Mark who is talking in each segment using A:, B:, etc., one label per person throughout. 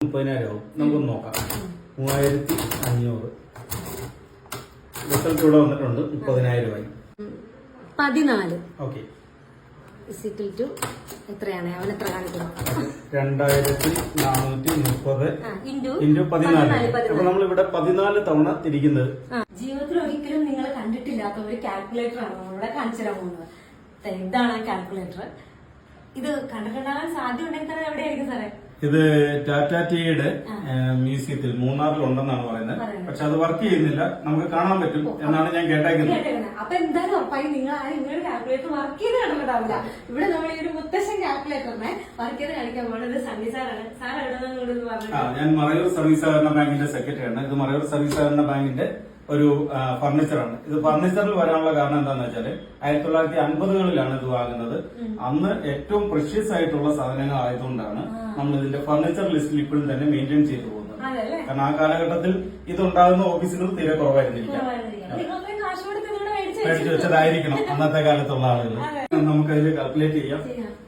A: 30,000 ആവും. നമുക്കൊന്ന് നോക്കാം. 3,500 റിസൾട്ട് ഇവിടെ വന്നിട്ടുണ്ട്. 30,000 ആയി.
B: 14
A: ഓക്കെ.
B: എത്രയാണ് അവൻ എത്ര കാണിക്കുന്നു?
A: 2,430 ഇൻറ്റു 14. അപ്പൊ നമ്മളിവിടെ 14 തവണ തിരിക്കുന്നത്.
B: ജീവിതത്തിൽ ഒരിക്കലും നിങ്ങൾ കണ്ടിട്ടില്ലാത്ത ഒരു കാൽക്കുലേറ്റർ ആണ് നമ്മളിവിടെ കാണിച്ചു തരാൻ പോകുന്നത്. ഇതാണ് കാൽക്കുലേറ്റർ. ഇത് കണ്ടിട്ടുണ്ടാകാൻ സാധ്യത ഉണ്ടെങ്കിൽ തന്നെ എവിടെയായിരിക്കും സാറേ?
A: ഇത് ടാറ്റ ടിയുടെ മ്യൂസിയത്തിൽ മൂന്നാറിൽ ഉണ്ടെന്നാണ് പറയുന്നത്. പക്ഷെ അത് വർക്ക് ചെയ്യുന്നില്ല. നമുക്ക് കാണാൻ പറ്റും എന്നാണ് ഞാൻ കേട്ടേക്കുന്നത്.
B: അപ്പൊ എന്തായാലും ഉറപ്പായി നിങ്ങൾ നിങ്ങളുടെ കാൽക്കുലേറ്റർ വർക്ക് ചെയ്ത് കണ്ടിട്ടുണ്ടാവില്ല. ഇവിടെ നമ്മൾ ഈ ഒരു മുത്തശ്ശൻ കാൽക്കുലേറ്ററിനെ വർക്ക് ചെയ്ത് കാണിക്കാൻ പോകുന്നത് സണ്ണി സാറാണ്. സാർ എവിടെ നിന്നും പറഞ്ഞു?
A: ഞാൻ മറയൂർ സർവീസ് സഹകരണ ബാങ്കിന്റെ സെക്രട്ടറിയാണ്. ഇത് മറയൂർ സർവീസ് സഹകരണ ബാങ്കിന്റെ ഒരു ഫർണിച്ചറാണ്. ഇത് ഫർണിച്ചറിൽ വരാനുള്ള കാരണം എന്താണെന്ന് വെച്ചാല് 1950-കളിലാണ് ഇത് വാങ്ങുന്നത്. അന്ന് ഏറ്റവും പ്രഷ്യസ് ആയിട്ടുള്ള സാധനങ്ങൾ ആയതുകൊണ്ടാണ് നമ്മൾ ഇതിന്റെ ഫർണിച്ചർ ലിസ്റ്റിൽ ഇപ്പോഴും തന്നെ മെയിൻറ്റെയിൻ ചെയ്തു പോകുന്നത്. കാരണം ആ കാലഘട്ടത്തിൽ ഇതുണ്ടാകുന്ന ഓഫീസുകൾ തീരെ കുറവായിരുന്നിരിക്കാം. മേടിച്ചു വെച്ചതായിരിക്കണം അന്നത്തെ കാലത്തുള്ള ആളുകൾ. നമുക്ക് അതിൽ കാൽക്കുലേറ്റ് ചെയ്യാം.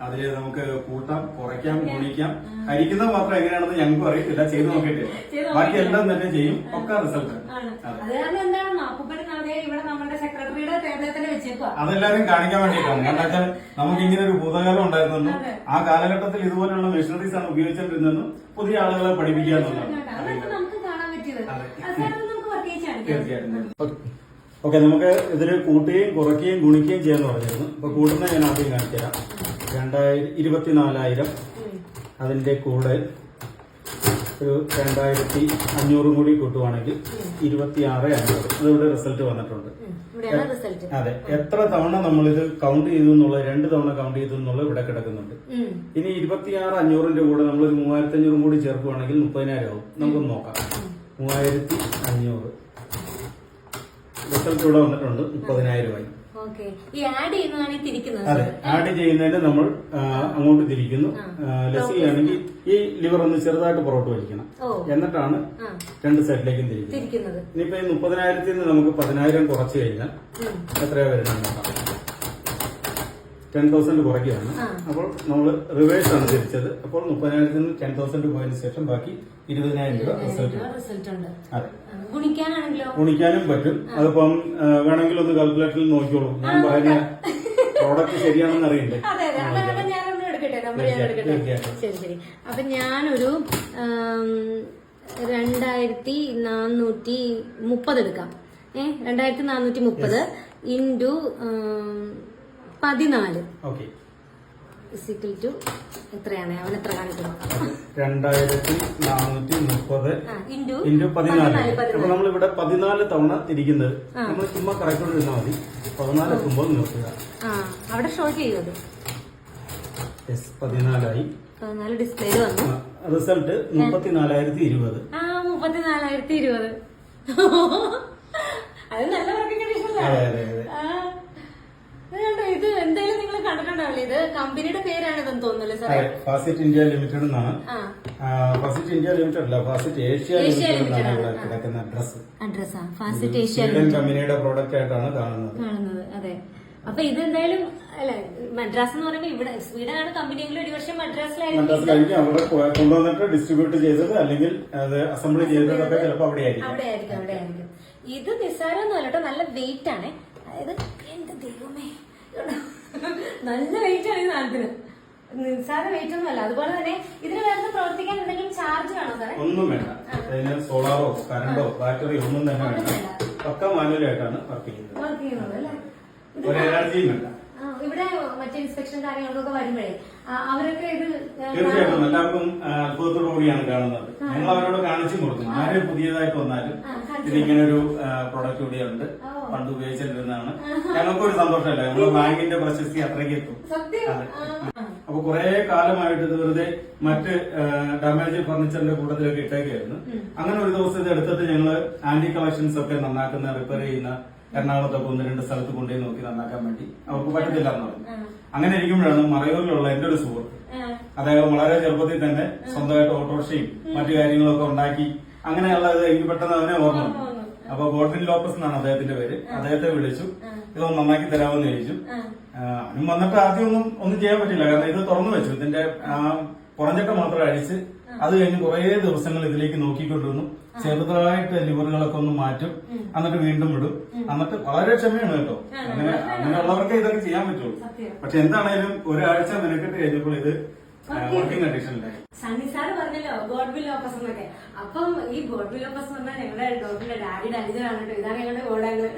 A: അതില് നമുക്ക് കൂട്ടാം, കുറയ്ക്കാം, ഗുണിക്കാം. ഹരിക്കുന്നത് മാത്രം എങ്ങനെയാണെന്ന് ഞങ്ങൾക്ക് അറിയത്തില്ല. ചെയ്ത് നോക്കിയിട്ടില്ല. ബാക്കി എല്ലാം തന്നെ ചെയ്യും. ഒക്കെ റിസൾട്ട്. അതെല്ലാരും കാണിക്കാൻ വേണ്ടിയിട്ടാണ്. കാരണം വെച്ചാൽ നമുക്ക് ഇങ്ങനെ ഒരു ഭൂതകാലം ഉണ്ടായിരുന്നെന്നും ആ കാലഘട്ടത്തിൽ ഇതുപോലെയുള്ള മെഷീനറീസ് ആണ് ഉപയോഗിച്ചിരുന്നെന്നും പുതിയ ആളുകളെ പഠിപ്പിക്കുക എന്നുള്ളതാണ്. തീർച്ചയായിട്ടും. ഓക്കെ, നമുക്ക് ഇതില് കൂട്ടുകയും കുറയ്ക്കുകയും ഗുണിക്കുകയും ചെയ്യാന്ന് പറഞ്ഞിരുന്നു. അപ്പൊ കൂട്ടുന്ന ഞാൻ ആദ്യം കാണിച്ചു തരാം. 24,000 അതിന്റെ കൂടെ ഒരു 2,500 കൂടി കൂട്ടുവാണെങ്കിൽ 26,500. അതിവിടെ റിസൾട്ട് വന്നിട്ടുണ്ട്. അതെ, എത്ര തവണ നമ്മളിത് കൗണ്ട് ചെയ്തു എന്നുള്ളത് 2 തവണ കൗണ്ട് ചെയ്തു എന്നുള്ളത് ഇവിടെ കിടക്കുന്നുണ്ട്. ഇനി 26,500ന്റെ കൂടെ നമ്മളൊരു 3,500 കൂടി ചേർക്കുവാണെങ്കിൽ 30,000 ആവും. നമുക്കൊന്ന് നോക്കാം. 3,500 റിസൾട്ട് ഇവിടെ വന്നിട്ടുണ്ട്. 30,000 ആയി. അതെ, ആഡ് ചെയ്യുന്നതിന് നമ്മൾ അങ്ങോട്ട് തിരിക്കുന്നു. ലസ്സിയാണെങ്കിൽ ഈ ലിവർ ഒന്ന് ചെറുതായിട്ട് പുറകോട്ട് വലിക്കണം. എന്നിട്ടാണ് 2 സൈഡിലേക്കും തിരിക്കുന്നത്. ഇനിയിപ്പോ ഈ 30,000-ൽ നിന്ന് നമുക്ക് 10,000 കുറച്ച് കഴിഞ്ഞാൽ എത്രയാ വരുന്നത് നോക്കാം. 10,000 കുറയ്ക്കുകയാണ്. അപ്പോൾ നമ്മൾ റിവേഴ്സ് ആണ് തിരിച്ചത്. അപ്പോൾ 30,000-ൽ നിന്ന് 10,000 പോയതിനു ശേഷം ബാക്കി 20,000 രൂപ റിസൾട്ട്. അതെ, ഗുണിക്കാനും പറ്റും. അതിപ്പം വേണമെങ്കിൽ ഒന്ന് കാൽക്കുലേറ്ററിൽ നോക്കിയോളൂ. ഞാൻ പറയുന്ന പ്രോഡക്റ്റ് ശരിയാണെന്ന് അറിയില്ലേ?
B: ശരി. അപ്പൊ ഞാനൊരു 2,430 എടുക്കാം. 2,430 ഇൻറ്റു 14 എത്രയാണ് അവൻ എത്ര കാണിക്കുന്നു?
A: 2,430 ഇൻറ്റു 14. അപ്പൊ നമ്മളിവിടെ 14 തവണ തിരിക്കുന്നത്. നമ്മൾ ചുമ്മാ കറക്റ്റോട് ഇരുന്നാൽ മതി. 14 എത്തുമ്പോൾ നോക്കുക.
B: അവിടെ ഷോ ചെയ്യുന്നത്
A: 14 ആയി.
B: 14 ഡിസ്പ്ലേയിൽ വന്നു.
A: റിസൾട്ട് 34,020.
B: 34,020. അത് നല്ല വർക്കിംഗ് കണ്ടീഷനല്ലേ?
A: അതെ അതെ അതെ.
B: ഇത് എന്തായാലും നിങ്ങൾ കണ്ടിട്ടുണ്ടാവില്ലേ? ഇത് കമ്പനിയുടെ പേരാണിതെന്ന് തോന്നുന്നല്ലേ സാറേ?
A: ഫാസിറ്റ് ഇന്ത്യ ലിമിറ്റഡ് എന്നാണ്. ഫാസിറ്റ് ഇന്ത്യ ലിമിറ്റഡ് അല്ല, ഫാസിറ്റ് ഏഷ്യ ലിമിറ്റഡ് എന്നാണ് ഇവിടെ കിടക്കുന്ന അഡ്രസ്.
B: ഫാസിറ്റ് ഏഷ്യ
A: കമ്പനിയുടെ പ്രോഡക്റ്റ് ആയിട്ടാണ് കാണുന്നത്.
B: അതെ. അപ്പൊ ഇത് എന്തായാലും അല്ല, മദ്രാസ് എന്ന് പറയുമ്പോൾ ഇവിടെ സ്വീഡനാണ് കമ്പനിയെങ്കിലും ഒരു വർഷം
A: മദ്രാസിലായിരിക്കും അവിടെ കൊണ്ടുവന്നിട്ട് ഡിസ്ട്രിബ്യൂട്ട് ചെയ്തത്, അല്ലെങ്കിൽ അത് അസംബ്ലി ചെയ്തതൊക്കെ ചിലപ്പോൾ അവിടെ
B: ആയിരിക്കും. ഇത് നിസ്സാരമൊന്നും അല്ല കേട്ടോ, നല്ല വെയിറ്റ് ആണ്. അതായത് എന്റെ ദൈവമേ, നല്ല വെയിറ്റ് ആണ് ഈ സാധനത്തിന്. നിസ്സാര വെയിറ്റ് ഒന്നും അല്ല. അതുപോലെ തന്നെ ഇതിന് വേറെ പ്രവർത്തിക്കാൻ എന്തെങ്കിലും ചാർജ് വേണോ സാറേ?
A: ഒന്നും വേണ്ട. സോളാറോ കറണ്ടോ ബാറ്ററി ഒന്നും തന്നെ വേണ്ട. പക്ക മാനുവലായിട്ടാണ് വർക്ക് ചെയ്യുന്നത്.
B: അല്ലേ?
A: ഒരു എനർജിയും വേണ്ട.
B: ഇവിടെ മറ്റേ ഇൻസ്പെക്ഷൻ കാര്യങ്ങൾക്കൊക്കെ വരുമ്പോഴേ അവരൊക്കെ ഇത്
A: തീർച്ചയായിട്ടും എല്ലാവർക്കും അത്ഭുതത്തോടു കൂടിയാണ് കാണുന്നത്. ഞങ്ങൾ അവരോട് കാണിച്ചു കൊടുക്കും. ആര് പുതിയതായിട്ട് വന്നാലും ഇതിങ്ങനെ ഒരു പ്രൊഡക്റ്റ് കൂടിയുണ്ട്, പണ്ട് ഉപയോഗിച്ചിരുന്നതാണ്. ഞങ്ങൾക്കൊരു സന്തോഷമല്ല, നമ്മുടെ ബാങ്കിന്റെ പ്രശസ്തി അത്രയ്ക്ക് എത്തും. അപ്പൊ കുറെ കാലമായിട്ട് ഇത് വെറുതെ മറ്റ് ഡാമേജ് ഫർണിച്ചറിന്റെ കൂട്ടത്തിലൊക്കെ ഇട്ടേക്കായിരുന്നു. അങ്ങനെ ഒരു ദിവസം ഇത് എടുത്തിട്ട് ഞങ്ങള് ആന്റി കളക്ഷൻസ് ഒക്കെ നന്നാക്കുന്ന, റിപ്പയർ ചെയ്യുന്ന എറണാകുളത്തൊക്കെ 1-2 സ്ഥലത്ത് കൊണ്ടുപോയി നോക്കി നന്നാക്കാൻ വേണ്ടി അവർക്ക് പറ്റത്തില്ല എന്ന് പറഞ്ഞു. അങ്ങനെ ഇരിക്കുമ്പോഴാണ് മറയൂരിലുള്ള എന്റെ ഒരു സുഹൃത്ത്, അദ്ദേഹം വളരെ ചെറുപ്പത്തിൽ തന്നെ സ്വന്തമായിട്ട് ഓട്ടോറിക്ഷയും മറ്റു കാര്യങ്ങളൊക്കെ ഉണ്ടാക്കി. അങ്ങനെയുള്ളത് എനിക്ക് പെട്ടെന്ന് അതിനെ ഓർമ്മ വന്നു. അപ്പൊ ഗോഡ്വിൻ ലോപ്പസ് എന്നാണ് അദ്ദേഹത്തിന്റെ പേര്. അദ്ദേഹത്തെ വിളിച്ചു, ഇതൊന്ന് നന്നാക്കി തരാമെന്ന് ചോദിച്ചു. അവനും വന്നിട്ട് ആദ്യം ഒന്നും ചെയ്യാൻ പറ്റില്ല. കാരണം ഇത് തുറന്നു വെച്ചു. ഇതിന്റെ പുറഞ്ചട്ട മാത്രം അടിച്ച് അത് കഴിഞ്ഞ് കുറെ ദിവസങ്ങൾ ഇതിലേക്ക് നോക്കിക്കൊണ്ടിരുന്നു. ചെറുതായിട്ട് ലിവറുകളൊക്കെ ഒന്ന് മാറ്റും, എന്നിട്ട് വീണ്ടും വിടും. എന്നിട്ട് വളരെ ക്ഷമയാണ് കേട്ടോ. അങ്ങനെയുള്ളവർക്ക് ഇതൊക്കെ ചെയ്യാൻ പറ്റുള്ളൂ. പക്ഷെ എന്താണേലും ഒരാഴ്ച മെനക്കെട്ട് കഴിഞ്ഞപ്പോൾ ഇത് വർക്കിംഗ് കണ്ടീഷനിലായി.
B: സണ്ണി സാറ് പറഞ്ഞല്ലോ ഗോഡ് വിൽ ലോപ്പസ് എന്നൊക്കെ. അപ്പം ഈ ഗോഡ് വിൽ ലോപ്പസ് എന്ന് പറഞ്ഞാൽ ഞങ്ങളുടെ ഡോക്ടറിന്റെ ഡാഡിയുടെ അനുജനാണ് കേട്ടോ. ഇതാണ് ഞങ്ങളുടെ ഗോഡാങ്ങൾ.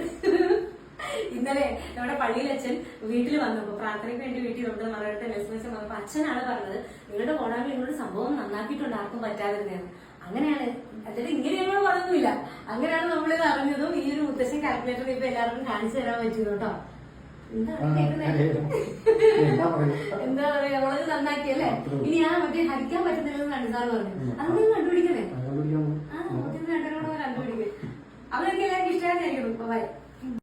B: ഇന്നലെ നമ്മുടെ പള്ളിയിൽ അച്ഛൻ വീട്ടിൽ വന്നപ്പോ പ്രാർത്ഥനയ്ക്ക് വേണ്ടി വീട്ടിൽ നമ്മുടെ മകളുടെ മെസ്സേജ് വന്നപ്പോ അച്ഛനാണ് പറഞ്ഞത്, നിങ്ങളുടെ ഗോഡാങ്ങൾ നിങ്ങളുടെ സംഭവം നന്നാക്കിയിട്ടുണ്ട്, ആർക്കും പറ്റാതിരുന്നതെന്ന്. അങ്ങനെയാണ്. എന്നിട്ട് ഇങ്ങനെ ഞങ്ങൾ പറഞ്ഞൊന്നുമില്ല. അങ്ങനെയാണ് നമ്മളിത് അറിഞ്ഞതും ഈ ഒരു മുത്തശ്ശൻ കാൽക്കുലേറ്റർ ഇപ്പൊ എല്ലാവർക്കും കാണിച്ചു തരാൻ പറ്റും കേട്ടോ. എന്താ പറയാ, വളരെ നന്നാക്കിയല്ലേ. ഇനി ആ മറ്റേ ഹരിക്കാൻ പറ്റുന്നില്ലെന്ന് കണ്ടാന്ന് പറഞ്ഞു. അതൊന്നും കണ്ടുപിടിക്കണേ. ആ രണ്ടും കൂടെ കണ്ടുപിടിക്കും. അവരൊക്കെ എല്ലാവർക്കും ഇഷ്ടമായിരിക്കും.